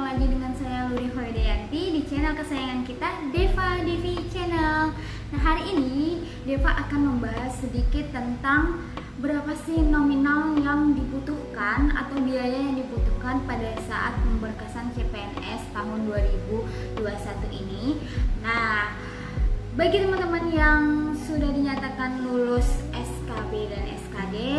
ketemu lagi dengan saya Ludi Hoydayanti di channel kesayangan kita, Deva Devi Channel. Nah, hari ini Deva akan membahas sedikit tentang berapa sih nominal yang dibutuhkan atau biaya yang dibutuhkan pada saat pemberkasan CPNS tahun 2021 ini. Nah, bagi teman-teman yang sudah dinyatakan lulus SKB dan SKD,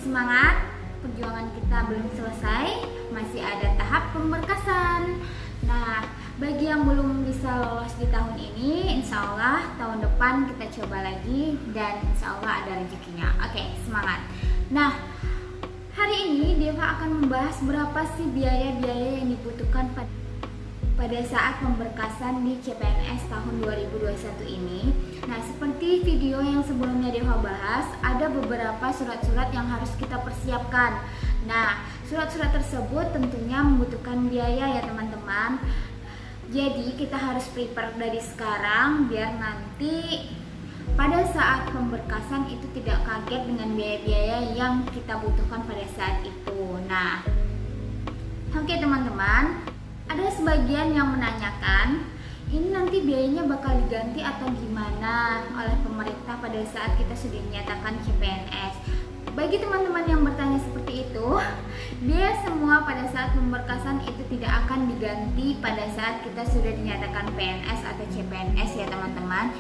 semangat, perjuangan kita belum selesai, masih ada tahap pemberkasan. Nah, bagi yang belum bisa lolos di tahun ini, insya Allah tahun depan kita coba lagi dan insya Allah ada rezekinya. Oke, semangat. Nah, hari ini Deva akan membahas berapa sih biaya-biaya yang dibutuhkan pada saat pemberkasan di CPNS tahun 2021 ini. Nah, seperti video yang sebelumnya Deva bahas, ada beberapa surat-surat yang harus kita persiapkan. Nah, surat-surat tersebut tentunya membutuhkan biaya ya teman-teman. Jadi kita harus prepare dari sekarang biar nanti pada saat pemberkasan itu tidak kaget dengan biaya-biaya yang kita butuhkan pada saat itu. Nah, oke teman-teman, ada sebagian yang menanyakan, ini nanti biayanya bakal diganti atau gimana oleh pemerintah pada saat kita sudah dinyatakan CPNS. Bagi teman-teman yang bertanya seperti itu, biaya semua pada saat pemberkasan itu tidak akan diganti pada saat kita sudah dinyatakan PNS atau CPNS ya teman-teman.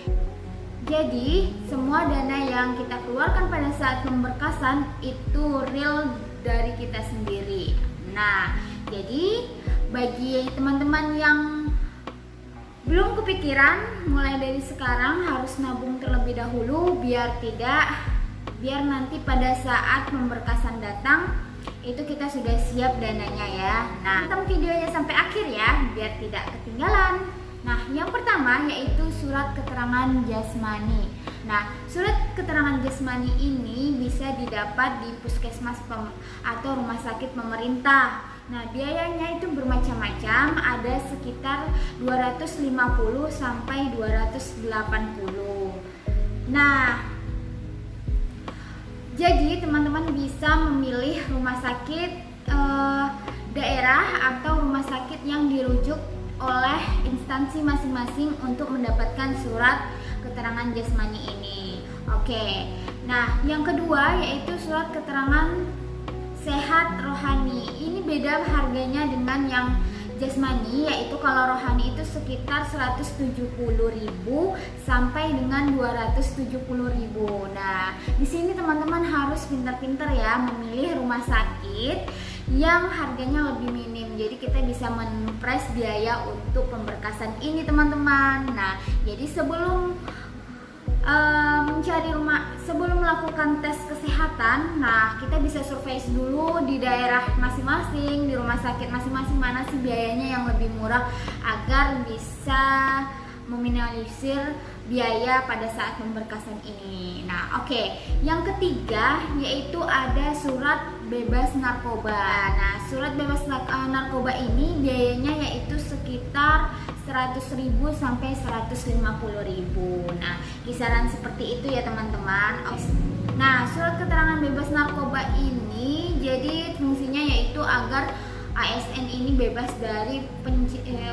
Jadi, semua dana yang kita keluarkan pada saat pemberkasan itu real dari kita sendiri. Nah, jadi bagi teman-teman yang belum kepikiran, mulai dari sekarang harus nabung terlebih dahulu biar nanti pada saat pemberkasan datang itu kita sudah siap dananya ya. Nah, tonton videonya sampai akhir ya biar tidak ketinggalan. Nah, yang pertama yaitu surat keterangan jasmani. Nah, surat keterangan jasmani ini bisa didapat di puskesmas atau rumah sakit pemerintah. Nah, biayanya itu bermacam-macam, ada sekitar 250 sampai 280. Nah, jadi teman-teman bisa memilih rumah sakit daerah atau rumah sakit yang dirujuk oleh instansi masing-masing untuk mendapatkan surat keterangan jasmani ini. Oke. Nah, yang kedua yaitu surat keterangan sehat rohani. Ini beda harganya dengan yang jasmani, yaitu kalau rohani itu sekitar 170.000 sampai dengan 270.000. Nah, di sini teman-teman harus pintar-pintar ya memilih rumah sakit yang harganya lebih minim. Jadi kita bisa men-price biaya untuk pemberkasan ini teman-teman. Nah, jadi sebelum mencari rumah, sebelum melakukan tes kesehatan, nah kita bisa survei dulu di daerah masing-masing, di rumah sakit masing-masing mana sih biayanya yang lebih murah agar bisa meminimalisir biaya pada saat pemberkasan ini. Nah, oke. Yang ketiga yaitu ada surat bebas narkoba. Nah, surat bebas narkoba ini biayanya yaitu sekitar 100.000 sampai 150.000. Nah, kisaran seperti itu ya teman-teman. Nah, surat keterangan bebas narkoba ini jadi fungsinya yaitu agar ASN ini bebas dari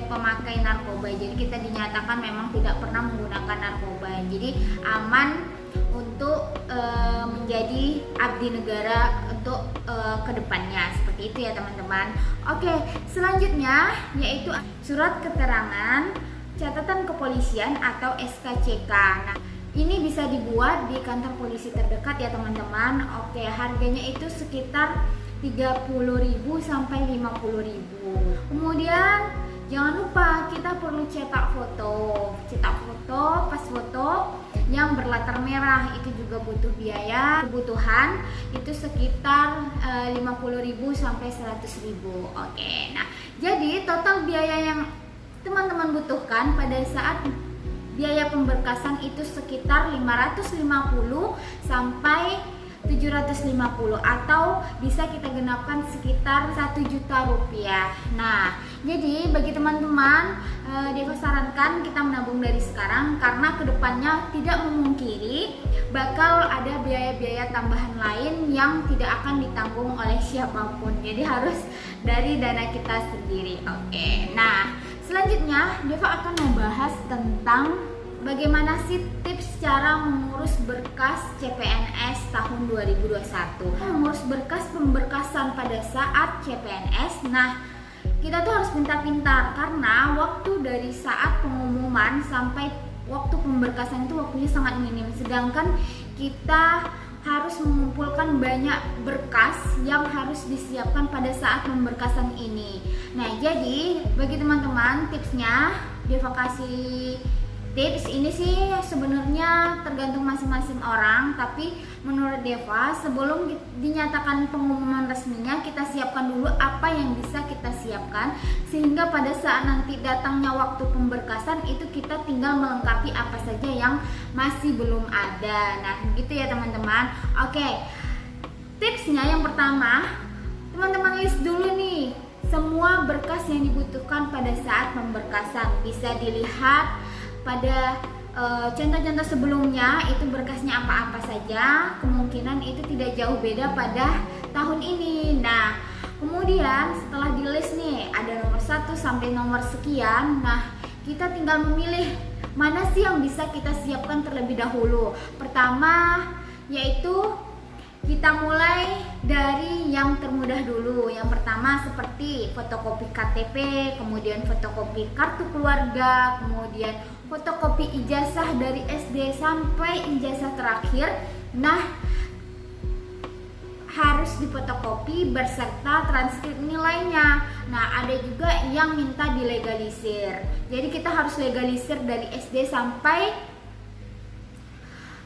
pemakai narkoba. Jadi kita dinyatakan memang tidak pernah menggunakan narkoba. Jadi aman untuk menjadi abdi negara untuk kedepannya, seperti itu ya teman-teman. Oke, selanjutnya yaitu surat keterangan catatan kepolisian atau SKCK. Nah, ini bisa dibuat di kantor polisi terdekat ya teman-teman. Oke, harganya itu sekitar 30.000 sampai 50.000. Kemudian jangan lupa kita perlu cetak foto, pas foto yang berlatar merah itu juga butuh biaya. Kebutuhan itu sekitar 50.000 sampai 100.000. Oke, nah jadi total biaya yang teman-teman butuhkan pada saat biaya pemberkasan itu sekitar 550 sampai 750 atau bisa kita genapkan sekitar 1 juta rupiah. Nah, jadi bagi teman-teman, Deva sarankan kita menabung dari sekarang karena kedepannya tidak memungkiri bakal ada biaya-biaya tambahan lain yang tidak akan ditanggung oleh siapapun. Jadi harus dari dana kita sendiri. Oke. Nah, selanjutnya Deva akan membahas tentang bagaimana sih tips cara mengurus berkas CPNS tahun 2021. Mengurus berkas pemberkasan pada saat CPNS. Nah, kita tuh harus pintar-pintar karena waktu dari saat pengumuman sampai waktu pemberkasan itu waktunya sangat minim. Sedangkan kita harus mengumpulkan banyak berkas yang harus disiapkan pada saat pemberkasan ini. Nah, jadi bagi teman-teman tipsnya Deva kasih tips ini sih sebenarnya tergantung masing-masing orang, tapi menurut Deva sebelum dinyatakan pengumuman resminya kita siapkan dulu apa yang bisa kita siapkan sehingga pada saat nanti datangnya waktu pemberkasan itu kita tinggal melengkapi apa saja yang masih belum ada. Nah, gitu ya teman-teman. Oke. Tipsnya yang pertama, teman-teman list dulu nih semua berkas yang dibutuhkan pada saat pemberkasan. Bisa dilihat pada contoh-contoh sebelumnya itu berkasnya apa-apa saja, kemungkinan itu tidak jauh beda pada tahun ini. Nah, kemudian setelah di list nih ada nomor 1 sampai nomor sekian. Nah, kita tinggal memilih mana sih yang bisa kita siapkan terlebih dahulu. Pertama yaitu kita mulai dari yang termudah dulu. Yang pertama seperti fotokopi KTP, kemudian fotokopi kartu keluarga, kemudian fotokopi ijazah dari SD sampai ijazah terakhir. Nah, harus difotokopi berserta transkrip nilainya. Nah, ada juga yang minta dilegalisir. Jadi kita harus legalisir dari SD sampai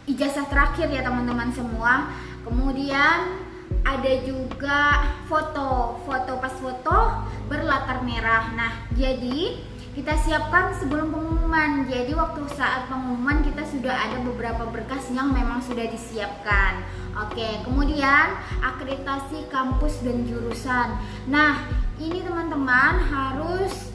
ijazah terakhir ya teman-teman semua. Kemudian ada juga foto pas foto berlatar merah. Nah, jadi kita siapkan sebelum pengumuman. Jadi waktu saat pengumuman kita sudah ada beberapa berkas yang memang sudah disiapkan. Oke, kemudian akreditasi kampus dan jurusan. Nah, ini teman-teman harus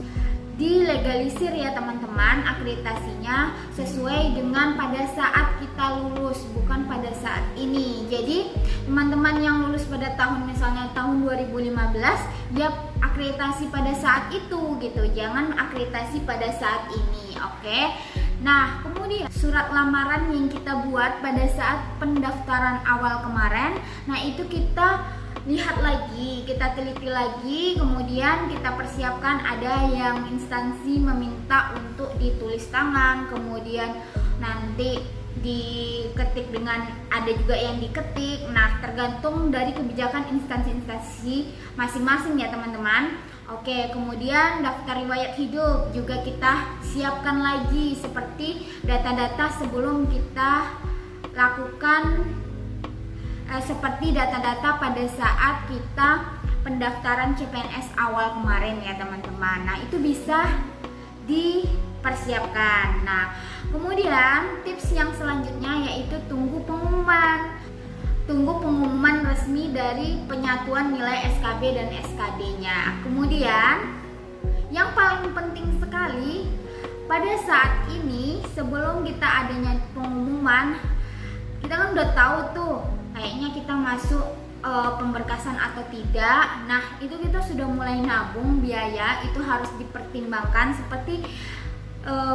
dilegalisir ya teman-teman akreditasinya sesuai dengan pada saat kita lulus, bukan pada saat ini. Jadi teman-teman yang lulus pada tahun misalnya tahun 2015 ya akreditasi pada saat itu gitu, jangan akreditasi pada saat ini. Oke. Nah, kemudian surat lamaran yang kita buat pada saat pendaftaran awal kemarin, nah itu kita lihat lagi, kita teliti lagi, kemudian kita persiapkan. Ada yang instansi meminta untuk ditulis tangan, kemudian nanti diketik dengan, ada juga yang diketik. Nah, tergantung dari kebijakan instansi-instansi masing-masing ya teman-teman. Oke, kemudian daftar riwayat hidup juga kita siapkan lagi seperti data-data sebelum kita lakukan seperti data-data pada saat kita pendaftaran CPNS awal kemarin ya teman-teman. Nah, itu bisa dipersiapkan. Nah, kemudian tips yang selanjutnya yaitu tunggu pengumuman. Tunggu pengumuman resmi dari penyatuan nilai SKB dan SKD-nya. Kemudian yang paling penting sekali pada saat ini sebelum kita adanya pengumuman, kita kan udah tahu tuh kayaknya kita masuk pemberkasan atau tidak. Nah, itu kita sudah mulai nabung biaya, itu harus dipertimbangkan seperti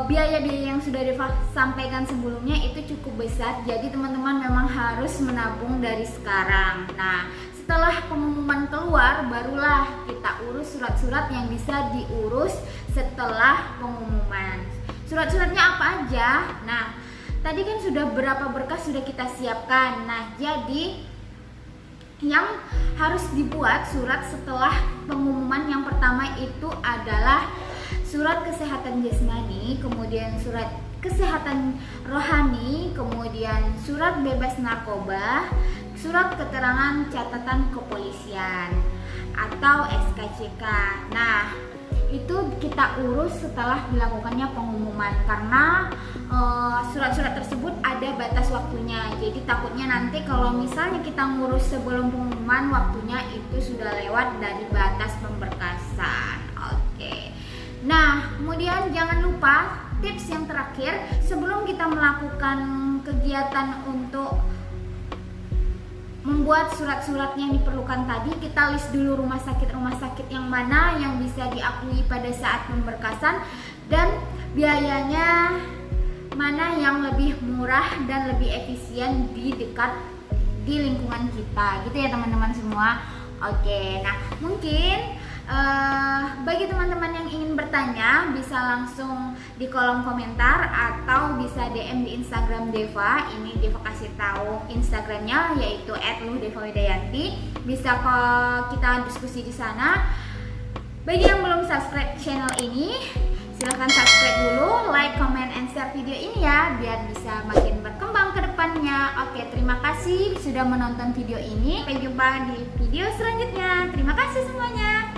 biaya-biaya yang sudah disampaikan sebelumnya itu cukup besar. Jadi teman-teman memang harus menabung dari sekarang. Nah, setelah pengumuman keluar barulah kita urus surat-surat yang bisa diurus setelah pengumuman. Surat-suratnya apa aja? Nah, tadi kan sudah berapa berkas sudah kita siapkan. Nah, jadi yang harus dibuat surat setelah pengumuman yang pertama itu adalah surat kesehatan jasmani, kemudian surat kesehatan rohani, kemudian surat bebas narkoba, surat keterangan catatan kepolisian atau SKCK. Nah, itu kita urus setelah dilakukannya pengumuman, karena surat-surat tersebut ada batas waktunya. Jadi takutnya nanti kalau misalnya kita ngurus sebelum pengumuman, waktunya itu sudah lewat dari batas pemberkasan. Oke. Nah, kemudian jangan lupa tips yang terakhir, sebelum kita melakukan kegiatan untuk membuat surat-surat yang diperlukan tadi, kita list dulu rumah sakit yang mana yang bisa diakui pada saat pemberkasan dan biayanya mana yang lebih murah dan lebih efisien di lingkungan kita, gitu ya teman-teman semua. Oke, nah mungkin bagi teman-teman yang ingin bertanya bisa langsung di kolom komentar atau bisa DM di Instagram Deva. Ini Deva kasih tahu Instagramnya, yaitu @luhdevawidayanti. Bisa kita diskusi di sana. Bagi yang belum subscribe channel ini, silahkan subscribe dulu, like, comment, and share video ini ya, biar bisa makin berkembang ke depannya. Oke, terima kasih sudah menonton video ini. Sampai jumpa di video selanjutnya. Terima kasih semuanya.